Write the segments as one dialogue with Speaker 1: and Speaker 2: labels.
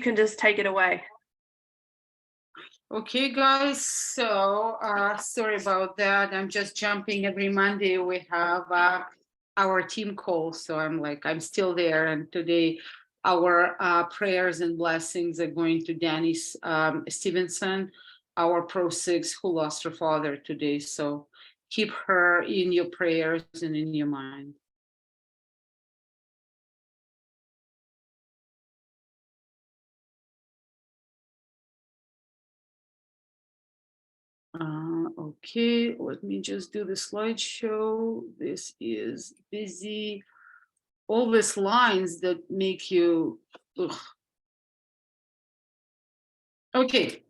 Speaker 1: can just take it away.
Speaker 2: Okay, guys, so sorry about that. I'm just jumping. Every Monday we have our team call, so I'm still there. And today our prayers and blessings are going to Danny Stevenson, our Pro 6 who lost her father today. So keep her in your prayers and in your mind. Okay, let me just do the slideshow. This is busy. All these lines that make you, ugh. Okay,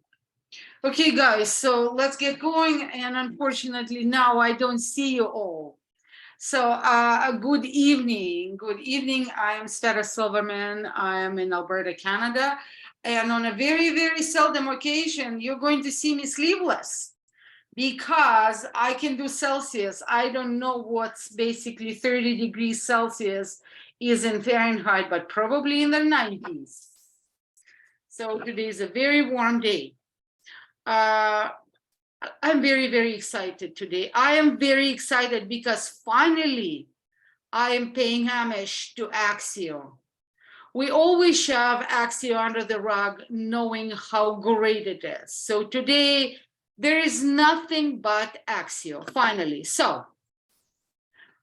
Speaker 2: guys, so let's get going. And unfortunately, now I don't see you all. So good evening. Good evening. I am Sveta Silverman. I am in Alberta, Canada. And on a very, very seldom occasion, you're going to see me sleeveless, because I can do Celsius. I don't know what's basically 30 degrees Celsius is in Fahrenheit, but probably in the 90s. So today is a very warm day. I'm very, very excited today. I am very excited because finally I am paying homage to Axio. We always shove Axio under the rug, knowing how great it is. So today, there is nothing but Axio, finally. So,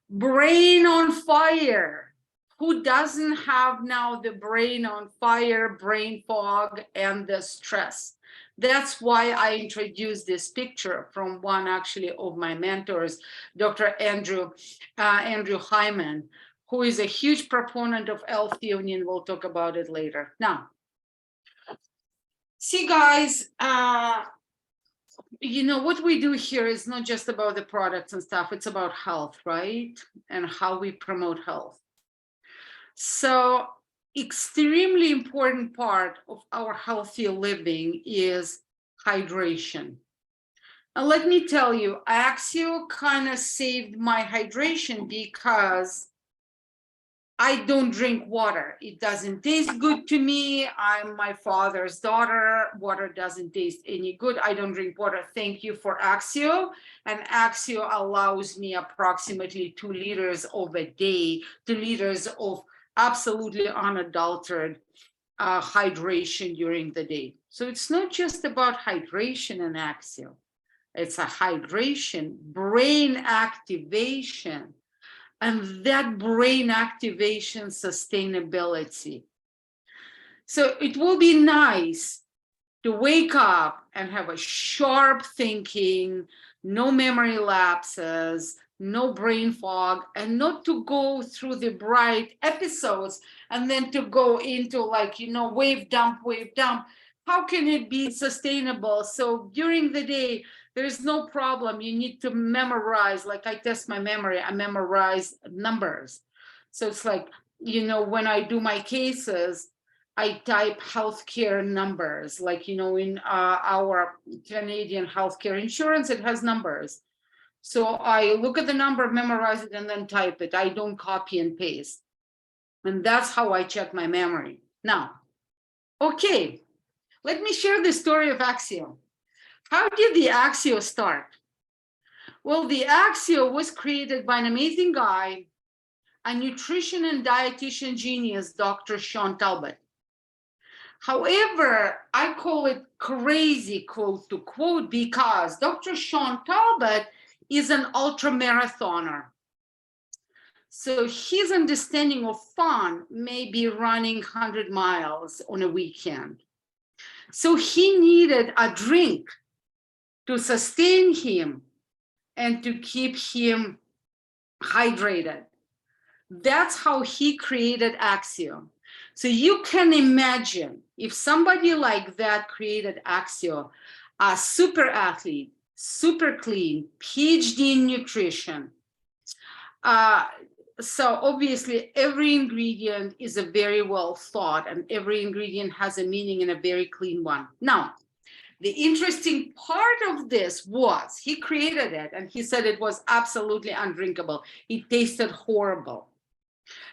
Speaker 2: brain on fire. Who doesn't have now the brain on fire, brain fog, and the stress? That's why I introduced this picture from one actually of my mentors, Dr. Andrew Hyman, who is a huge proponent of L-theanine, and we'll talk about it later. Now, see guys, you know, what we do here is not just about the products and stuff, it's about health, right? And how we promote health. So extremely important part of our healthy living is hydration. And let me tell you, Axio kind of saved my hydration because I don't drink water. It doesn't taste good to me. I'm my father's daughter. Water doesn't taste any good. I don't drink water. Thank you for Axio. And Axio allows me approximately 2 liters of a day, 2 liters of absolutely unadulterated hydration during the day. So it's not just about hydration and Axio. It's a hydration, brain activation, and that brain activation sustainability. So it will be nice to wake up and have a sharp thinking, no memory lapses, no brain fog, and not to go through the bright episodes and then to go into wave dump. How can it be sustainable? So during the day, there's no problem. You need to memorize, like I test my memory, I memorize numbers. So it's like, when I do my cases, I type healthcare numbers, like, in our Canadian healthcare insurance, it has numbers. So I look at the number, memorize it, and then type it. I don't copy and paste. And that's how I check my memory. Now, okay, let me share the story of Axio. How did the Axio start? Well, the Axio was created by an amazing guy, a nutrition and dietitian genius, Dr. Sean Talbot. However, I call it crazy, quote to quote, because Dr. Sean Talbot is an ultramarathoner. So his understanding of fun may be running 100 miles on a weekend. So he needed a drink to sustain him and to keep him hydrated. That's how he created Axio. So you can imagine if somebody like that created Axio, a super athlete, super clean, PhD in nutrition. So obviously every ingredient is a very well thought, and every ingredient has a meaning and a very clean one. Now, the interesting part of this was he created it and he said it was absolutely undrinkable. It tasted horrible.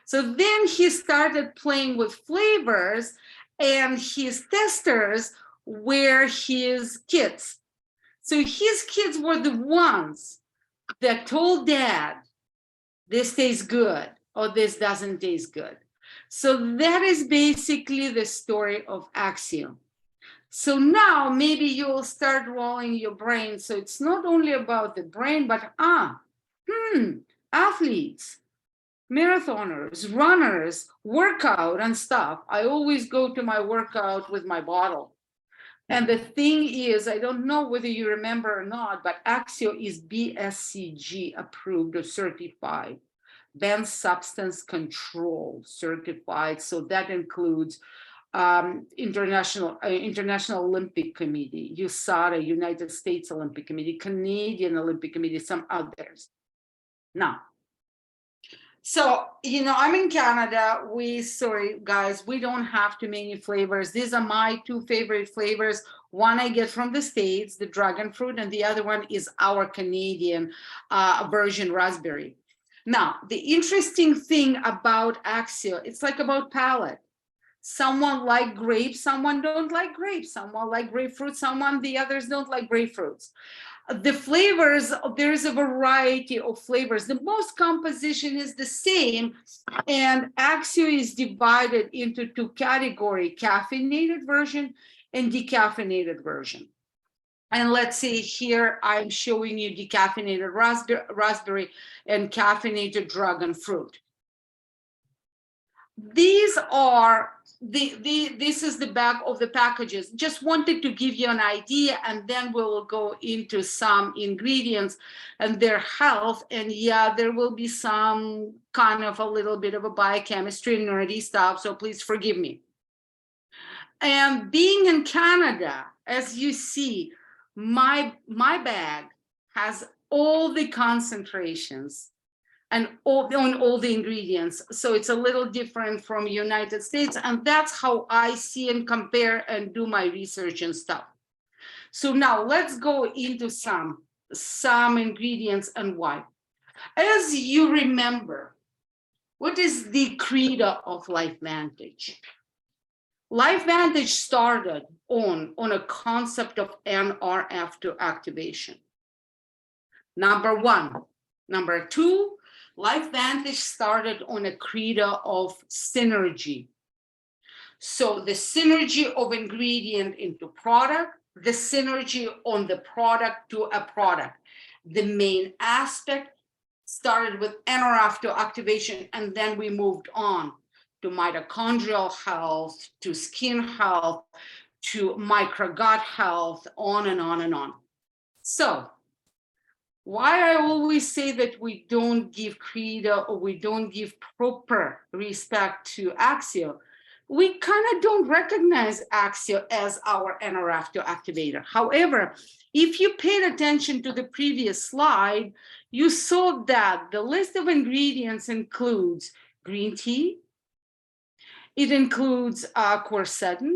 Speaker 2: So then he started playing with flavors and his testers were his kids. So his kids were the ones that told dad, this tastes good or this doesn't taste good. So that is basically the story of Axio. So now maybe you'll start rolling your brain. So it's not only about the brain, but athletes, marathoners, runners, workout and stuff. I always go to my workout with my bottle. And the thing is, I don't know whether you remember or not, but Axio is BSCG approved or certified, banned substance control certified. So that includes International Olympic Committee, USADA, United States Olympic Committee, Canadian Olympic Committee, some others. Now, so, I'm in Canada. Sorry, guys, we don't have too many flavors. These are my two favorite flavors. One I get from the States, the dragon fruit, and the other one is our Canadian version, raspberry. Now, the interesting thing about Axio, it's like about palate. Someone like grapes, someone don't like grapes, someone like grapefruit, the others don't like grapefruits. The flavors, there's a variety of flavors. The most composition is the same, and Axio is divided into two categories, caffeinated version and decaffeinated version. And let's see here, I'm showing you decaffeinated raspberry and caffeinated dragon fruit. These are this is the back of the packages. Just wanted to give you an idea, and then we'll go into some ingredients and their health. And yeah, there will be some kind of a little bit of a biochemistry nerdy stuff, so please forgive me. And being in Canada, as you see, my bag has all the concentrations and on all the ingredients. So it's a little different from United States. And that's how I see and compare and do my research and stuff. So now let's go into some ingredients and why. As you remember, what is the credo of LifeVantage? LifeVantage started on a concept of NRF2 activation. Number one. Number two, LifeVantage started on a credo of synergy. So the synergy of ingredient into product, the synergy on the product to a product. The main aspect started with NRF2 activation, and then we moved on to mitochondrial health, to skin health, to microgut health, on and on and on. So, why I always say that we don't give credo or we don't give proper respect to Axio, we kind of don't recognize Axio as our NRF2 activator. However, if you paid attention to the previous slide, you saw that the list of ingredients includes green tea, it includes quercetin,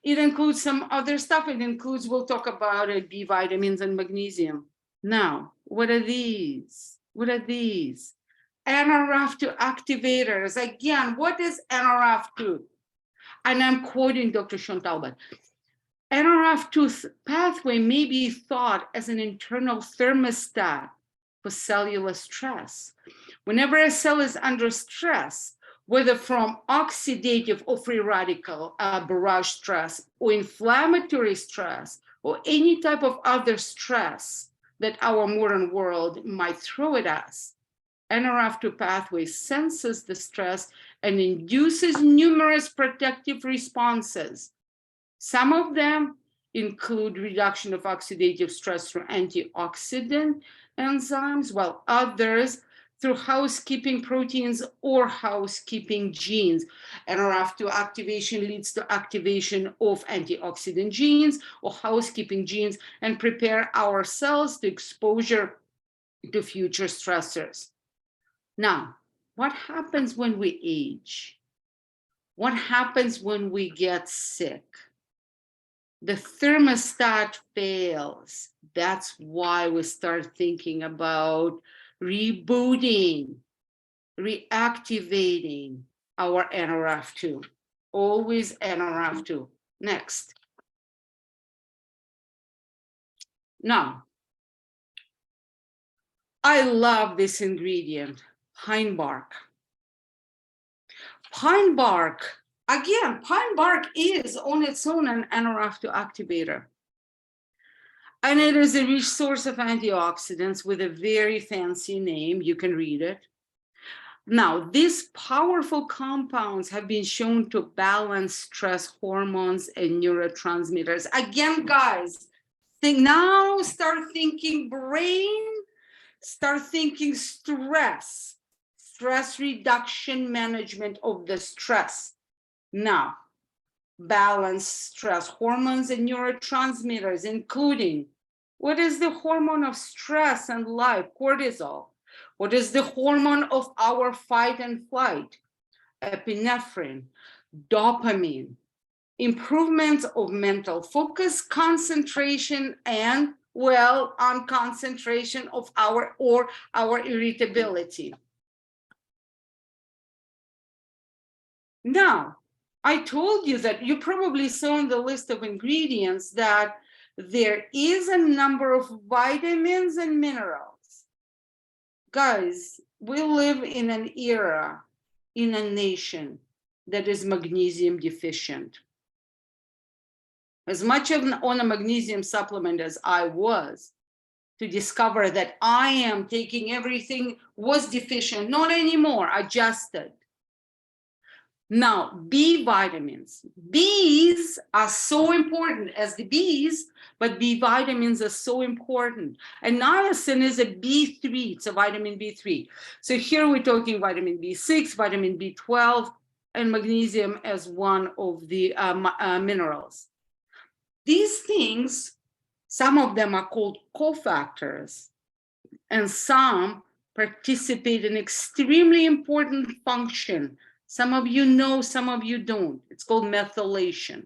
Speaker 2: it includes some other stuff, it includes, we'll talk about it, B vitamins and magnesium. Now, what are these? What are these? NRF2 activators. Again, what is NRF2? And I'm quoting Dr. Sean Talbot. NRF2 pathway may be thought as an internal thermostat for cellular stress. Whenever a cell is under stress, whether from oxidative or free radical barrage stress or inflammatory stress or any type of other stress that our modern world might throw at us, NRF2 pathway senses the stress and induces numerous protective responses. Some of them include reduction of oxidative stress through antioxidant enzymes, while others through housekeeping proteins or housekeeping genes. NRF2 activation leads to activation of antioxidant genes or housekeeping genes and prepare our cells to exposure to future stressors. Now, what happens when we age? What happens when we get sick? The thermostat fails. That's why we start thinking about rebooting, reactivating our NRF2 always NRF2. Next. Now, I love this ingredient, pine bark. Pine bark, again, pine bark is on its own an NRF2 activator. And it is a rich source of antioxidants with a very fancy name. You can read it. Now, these powerful compounds have been shown to balance stress hormones and neurotransmitters. Again, guys, start thinking brain, start thinking stress reduction, management of the stress. Now, balance stress hormones and neurotransmitters, including what is the hormone of stress and life? Cortisol. What is the hormone of our fight and flight? Epinephrine, dopamine, improvements of mental focus, concentration, and on concentration of our irritability. Now, I told you that you probably saw in the list of ingredients that there is a number of vitamins and minerals. Guys, we live in an era, in a nation that is magnesium deficient. As much on a magnesium supplement as I was, to discover that I am taking everything was deficient, not anymore, adjusted. Now, B vitamins. B's are so important as the B's, but B vitamins are so important. And niacin is a B3, it's a vitamin B3. So here we're talking vitamin B6, vitamin B12, and magnesium as one of the minerals. These things, some of them are called cofactors, and some participate in extremely important function. Some of you know, some of you don't. It's called methylation.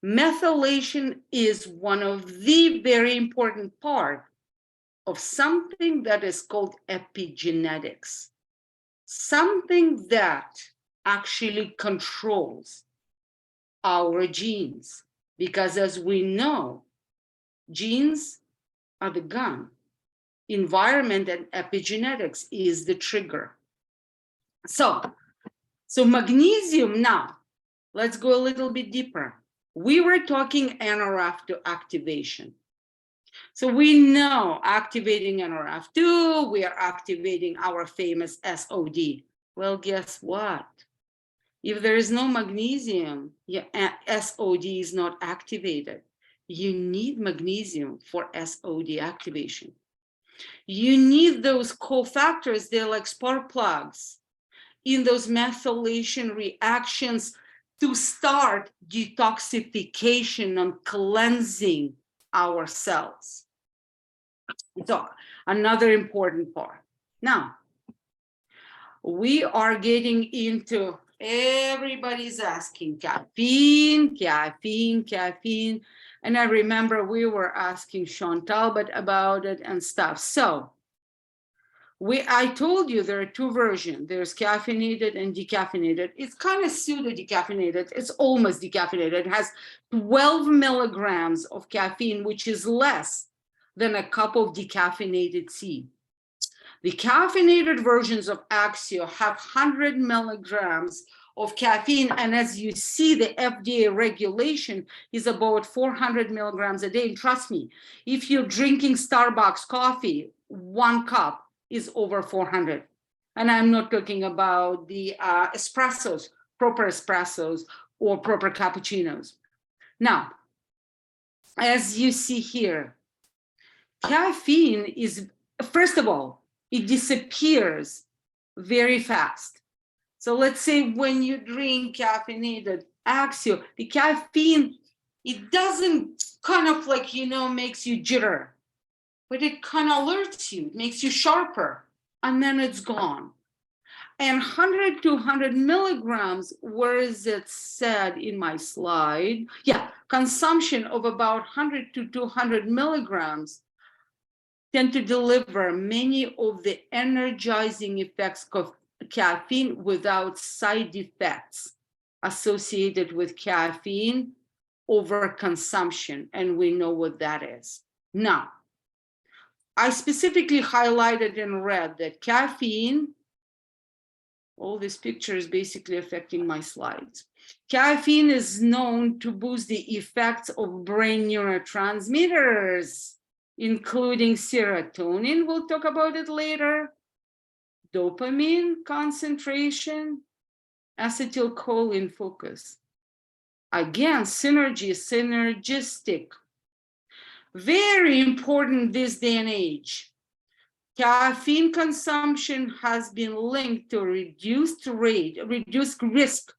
Speaker 2: Methylation is one of the very important part of something that is called epigenetics. Something that actually controls our genes. Because as we know, genes are the gun. Environment and epigenetics is the trigger. So magnesium now, let's go a little bit deeper. We were talking NRF2 activation. So we know activating NRF2, we are activating our famous SOD. Well, guess what? If there is no magnesium, SOD is not activated. You need magnesium for SOD activation. You need those cofactors, they're like spark plugs in those methylation reactions to start detoxification and cleansing our cells. So another important part. Now, we are getting into, everybody's asking caffeine. And I remember we were asking Sean Talbot about it and stuff. So I told you there are two versions. There's caffeinated and decaffeinated. It's kind of pseudo decaffeinated. It's almost decaffeinated. It has 12 milligrams of caffeine, which is less than a cup of decaffeinated tea. The caffeinated versions of Axio have 100 milligrams of caffeine. And as you see, the FDA regulation is about 400 milligrams a day. And trust me, if you're drinking Starbucks coffee, 1 cup is over 400. And I'm not talking about the espressos, proper espressos or proper cappuccinos. Now, as you see here, caffeine is, first of all, it disappears very fast. So let's say when you drink caffeinated Axio, the caffeine, it doesn't kind of like, makes you jitter, but it kind of alerts you, it makes you sharper, and then it's gone. And 100 to 100 milligrams, where is it said in my slide? Yeah, consumption of about 100 to 200 milligrams tend to deliver many of the energizing effects of caffeine without side effects. associated with caffeine overconsumption, and we know what that is. Now, I specifically highlighted in red that caffeine, all this picture is basically affecting my slides. Caffeine is known to boost the effects of brain neurotransmitters, including serotonin, we'll talk about it later, dopamine concentration, acetylcholine focus. Again, synergistic. Very important this day and age. Caffeine consumption has been linked to reduced risk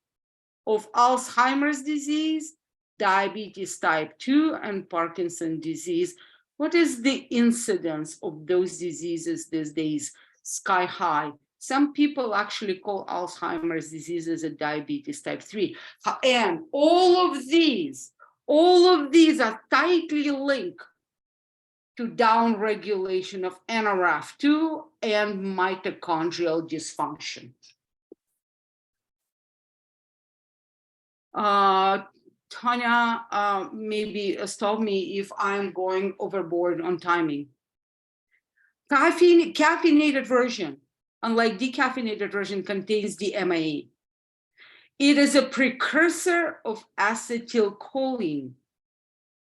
Speaker 2: of Alzheimer's disease, diabetes type 2, and Parkinson's disease. What is the incidence of those diseases these days? Sky high. Some people actually call Alzheimer's disease as a diabetes type 3. And all of these are tightly linked to downregulation of NRF2 and mitochondrial dysfunction. Tanya, maybe stop me if I'm going overboard on timing. Caffeinated version, unlike decaffeinated version, contains DMA. It is a precursor of acetylcholine,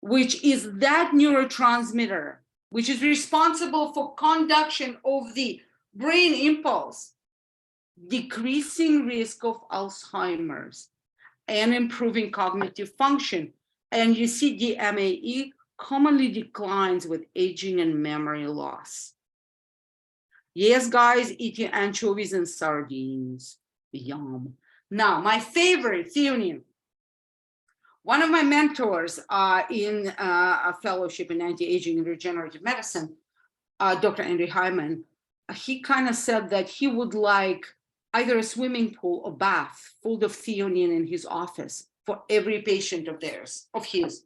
Speaker 2: which is that neurotransmitter, which is responsible for conduction of the brain impulse, decreasing risk of Alzheimer's, and improving cognitive function. And you see DMAE commonly declines with aging and memory loss. Yes, guys, eat your anchovies and sardines. Yum. Now, my favorite theanine. One of my mentors in a fellowship in anti-aging and regenerative medicine, Dr. Andrew Hyman, he kind of said that he would like either a swimming pool or bath full of theanine in his office for every patient of his.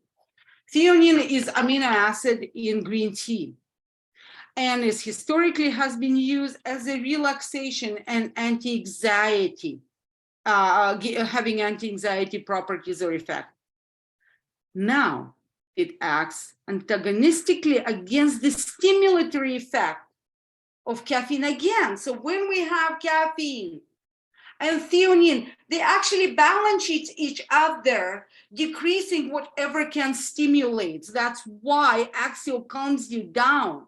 Speaker 2: Theanine is amino acid in green tea, and is historically has been used as a relaxation and anti-anxiety, having anti-anxiety properties or effect. Now, it acts antagonistically against the stimulatory effect of caffeine again. So when we have caffeine and theanine, they actually balance each other, decreasing whatever can stimulate. That's why Axio calms you down.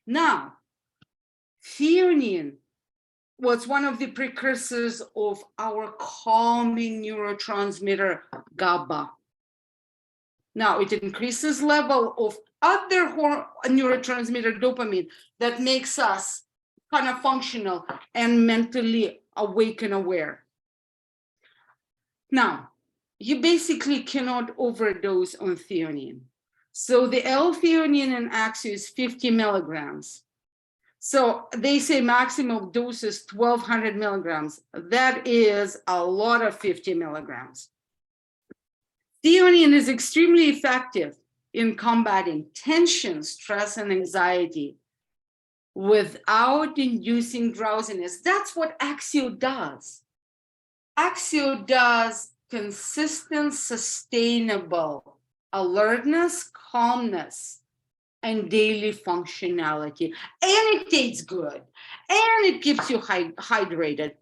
Speaker 2: Now, theanine was one of the precursors of our calming neurotransmitter GABA. Now, it increases level of other neurotransmitter dopamine that makes us kind of functional and mentally awake and aware. Now, you basically cannot overdose on theanine. So the L-theanine in Axio is 50 milligrams. So they say maximum dose is 1,200 milligrams. That is a lot of 50 milligrams. Theanine is extremely effective in combating tension, stress, and anxiety without inducing drowsiness. That's what Axio does. Axio does consistent, sustainable alertness, calmness, and daily functionality. And it tastes good. And it keeps you hydrated.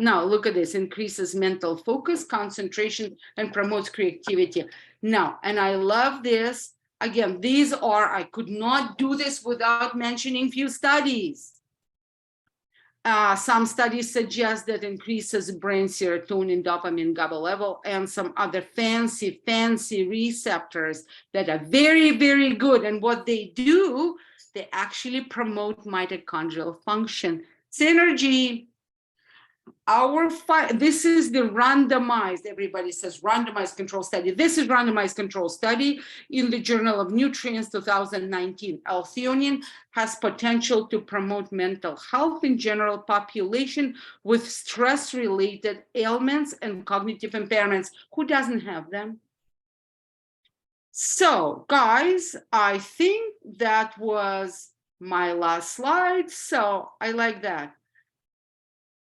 Speaker 2: Now, look at this, increases mental focus, concentration, and promotes creativity. Now, and I love this. Again, these are, I could not do this without mentioning few studies. Some studies suggest that increases brain serotonin, dopamine, GABA level, and some other fancy receptors that are very, very good. And what they do, they actually promote mitochondrial function. Synergy. This is the randomized, everybody says randomized control study. This is randomized control study in the Journal of Nutrients 2019. L-theanine has potential to promote mental health in general population with stress-related ailments and cognitive impairments. Who doesn't have them? So, guys, I think that was my last slide. So I like that.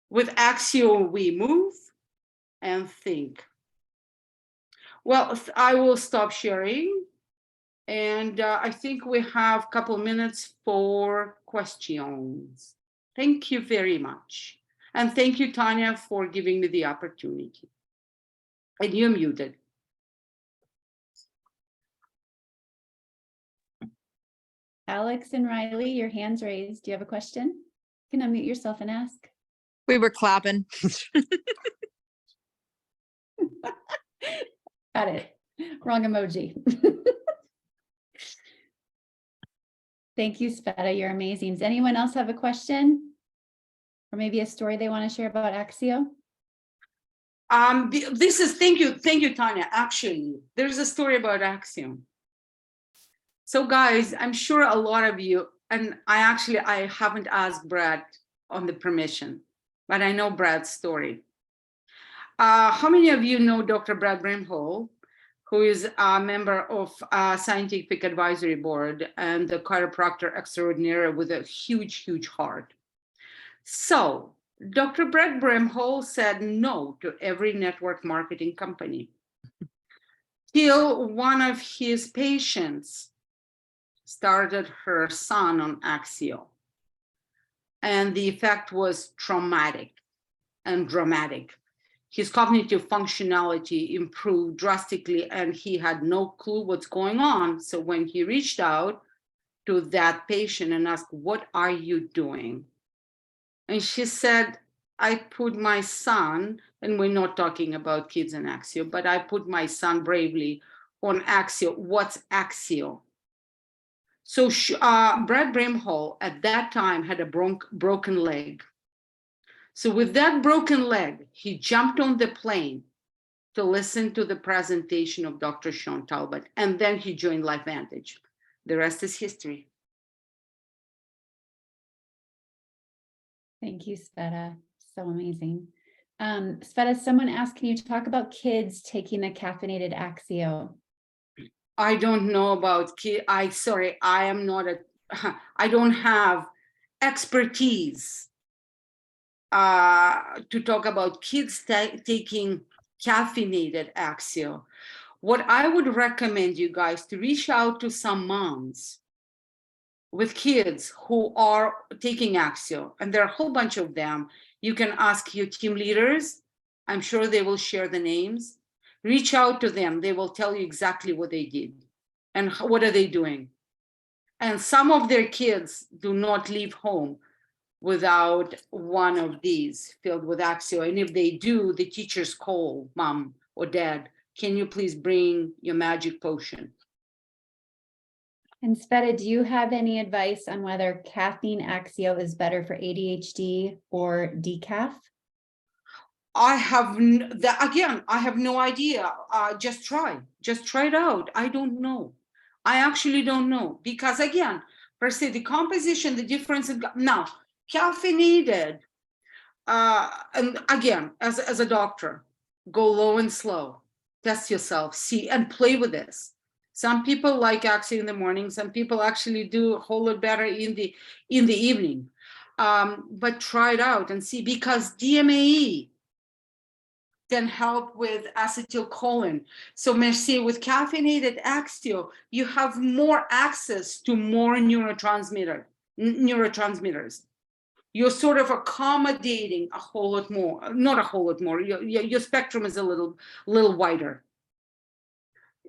Speaker 2: With Axio, we move and think. Well, I will stop sharing. And I think we have a couple minutes for questions. Thank you very much. And thank you, Tanya, for giving me the opportunity. And you're muted.
Speaker 1: Alex and Riley, your hands raised. Do you have a question? You can unmute yourself and ask.
Speaker 3: We were clapping.
Speaker 1: Got it. Wrong emoji. Thank you, Sveta. You're amazing. Does anyone else have a question? Or maybe a story they want to share about Axio?
Speaker 2: Thank you, Tanya. Actually, there's a story about Axio. So guys, I'm sure a lot of you, and I haven't asked Brad on the permission, but I know Brad's story. How many of you know Dr. Brad Brimhall, who is a member of Scientific Advisory Board and the chiropractor extraordinaire with a huge, huge heart? So Dr. Brad Brimhall said no to every network marketing company till one of his patients started her son on Axio. And the effect was traumatic and dramatic. His cognitive functionality improved drastically and he had no clue what's going on. So when he reached out to that patient and asked, "What are you doing?" And she said, "I put my son," and we're not talking about kids in Axio, "but I put my son bravely on Axio." What's Axio? So Brad Brimhall at that time had a broken leg. So with that broken leg, he jumped on the plane to listen to the presentation of Dr. Sean Talbot, and then he joined LifeVantage. The rest is history.
Speaker 1: Thank you, Sveta. So amazing. Sveta, someone asked, can you talk about kids taking the caffeinated Axio?
Speaker 2: I don't know about kids. I am not I don't have expertise to talk about kids taking caffeinated Axio. What I would recommend you guys to reach out to some moms with kids who are taking Axio, and there are a whole bunch of them. You can ask your team leaders. I'm sure they will share the names. Reach out to them. They will tell you exactly what they did and what are they doing. And some of their kids do not leave home without one of these filled with Axio. And if they do, the teachers call mom or dad, "Can you please bring your magic potion?"
Speaker 1: And Sveta, do you have any advice on whether caffeine Axio is better for ADHD or decaf?
Speaker 2: I have no idea. Just try it out. I don't know. I actually don't know, because again, per se, the composition, the difference in now caffeinated. And again, as a doctor, go low and slow, test yourself, see, and play with this. Some people like Axio in the morning. Some people actually do a whole lot better in the evening. But try it out and see, because DMAE can help with acetylcholine. So Mercier, with caffeinated Axio, you have more access to more neurotransmitters. You're sort of accommodating a whole lot more, not a whole lot more. Your spectrum is a little wider.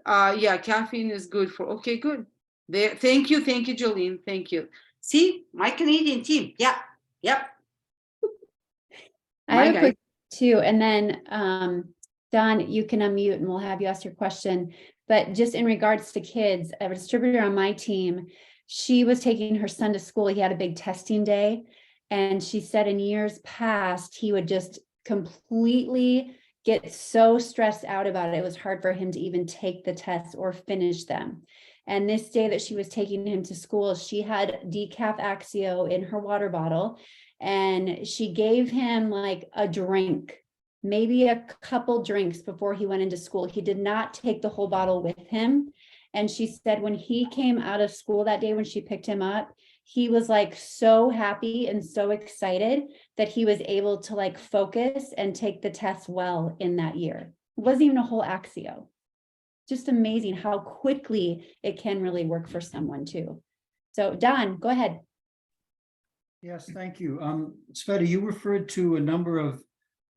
Speaker 2: Yeah, caffeine is good for, okay, good. There, thank you, Jolene, thank you. See, my Canadian team, yep.
Speaker 1: I have a quick too, and then Don, you can unmute and we'll have you ask your question. But just in regards to kids, a distributor on my team, she was taking her son to school. He had a big testing day, and she said in years past, he would just completely get so stressed out about it. It was hard for him to even take the tests or finish them. And this day that she was taking him to school, she had decaf Axio in her water bottle, and she gave him like a drink, maybe a couple drinks before he went into school. He did not take the whole bottle with him. And she said when he came out of school that day, when she picked him up, he was like so happy and so excited that he was able to like focus and take the test well in that year. It wasn't even a whole Axio. just amazing how quickly it can really work for someone too. So Don, go ahead.
Speaker 3: Yes, thank you. Sveta, you referred to a number of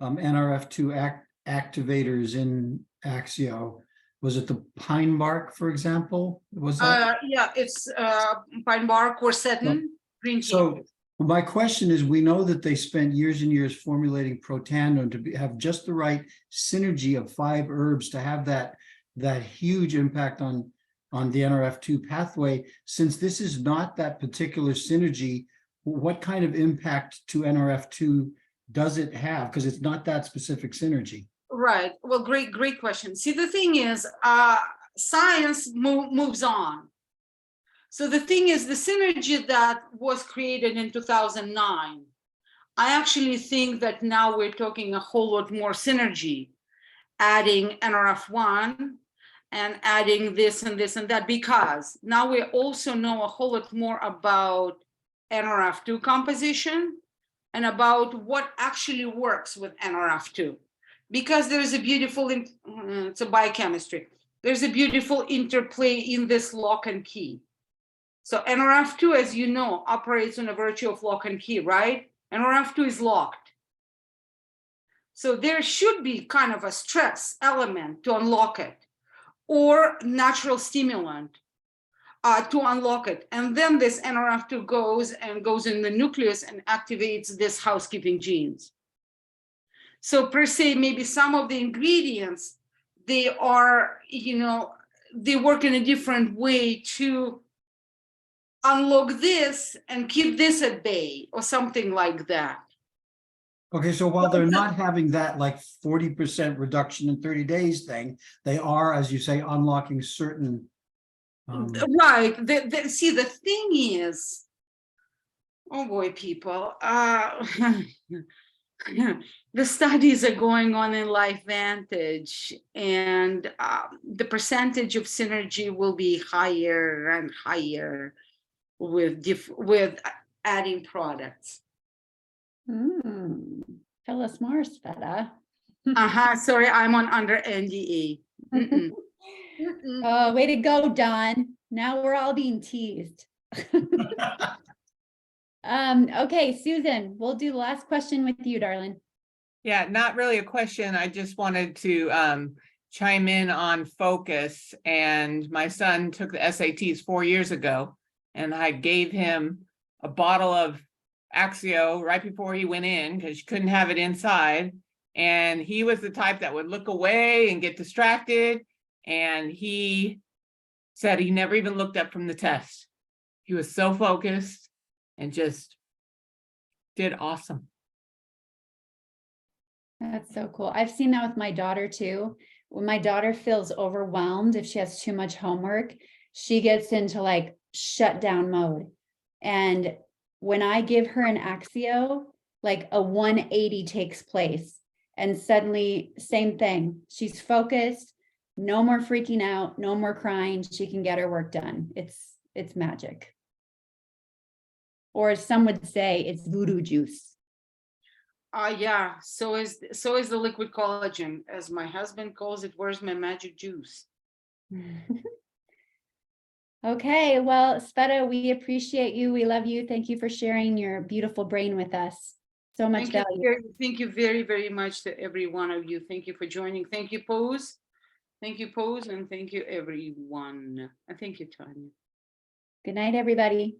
Speaker 3: NRF2 activators in Axio. Was it the pine bark, for example? Was that?
Speaker 2: Yeah, it's pine bark, quercetin, green tea.
Speaker 3: So my question is, we know that they spent years and years formulating Protandim to have just the right synergy of 5 herbs to have that huge impact on the NRF2 pathway. Since this is not that particular synergy, what kind of impact to NRF2 does it have? Because it's not that specific synergy.
Speaker 2: Right. Well, great question. See, the thing is, science moves on. So the thing is, the synergy that was created in 2009, I actually think that now we're talking a whole lot more synergy, adding NRF1 and adding this and this and that, because now we also know a whole lot more about NRF2 composition and about what actually works with NRF2. Because there's a beautiful, it's a biochemistry, there's a beautiful interplay in this lock and key. So NRF2, as you know, operates on a virtue of lock and key, right? NRF2 is locked. So there should be kind of a stress element to unlock it, or natural stimulant to unlock it. And then this NRF2 goes in the nucleus and activates this housekeeping genes. So per se, maybe some of the ingredients, they are, they work in a different way to unlock this and keep this at bay or something like that.
Speaker 3: Okay, so while they're not having that like 40% reduction in 30 days thing, they are, as you say, unlocking certain.
Speaker 2: Right. See, the thing is, oh boy, people, the studies are going on in LifeVantage, and the percentage of synergy will be higher and higher with adding products.
Speaker 1: Tell us more, Sveta.
Speaker 2: Sorry, I'm under NDA.
Speaker 1: Oh, way to go, Don. Now we're all being teased. Okay, Susan, we'll do the last question with you, darling.
Speaker 4: Yeah, not really a question. I just wanted to chime in on focus. And my son took the SATs 4 years ago, and I gave him a bottle of Axio right before he went in because you couldn't have it inside. And he was the type that would look away and get distracted. And he said he never even looked up from the test. He was so focused and just did awesome.
Speaker 1: That's so cool. I've seen that with my daughter too. When my daughter feels overwhelmed, if she has too much homework, she gets into like shutdown mode. And when I give her an Axio, like a 180 takes place. And suddenly, same thing. She's focused, no more freaking out, no more crying. She can get her work done. It's magic. Or as some would say, it's voodoo juice.
Speaker 2: Yeah, so is the liquid collagen, as my husband calls it. Where's my magic juice?
Speaker 1: Okay, well, Sveta, we appreciate you. We love you. Thank you for sharing your beautiful brain with us. So much value.
Speaker 2: Thank you very, very much to every one of you. Thank you for joining. Thank you, Pose. Thank you, Pose, and thank you, everyone. And thank you, Tanya.
Speaker 1: Good night, everybody.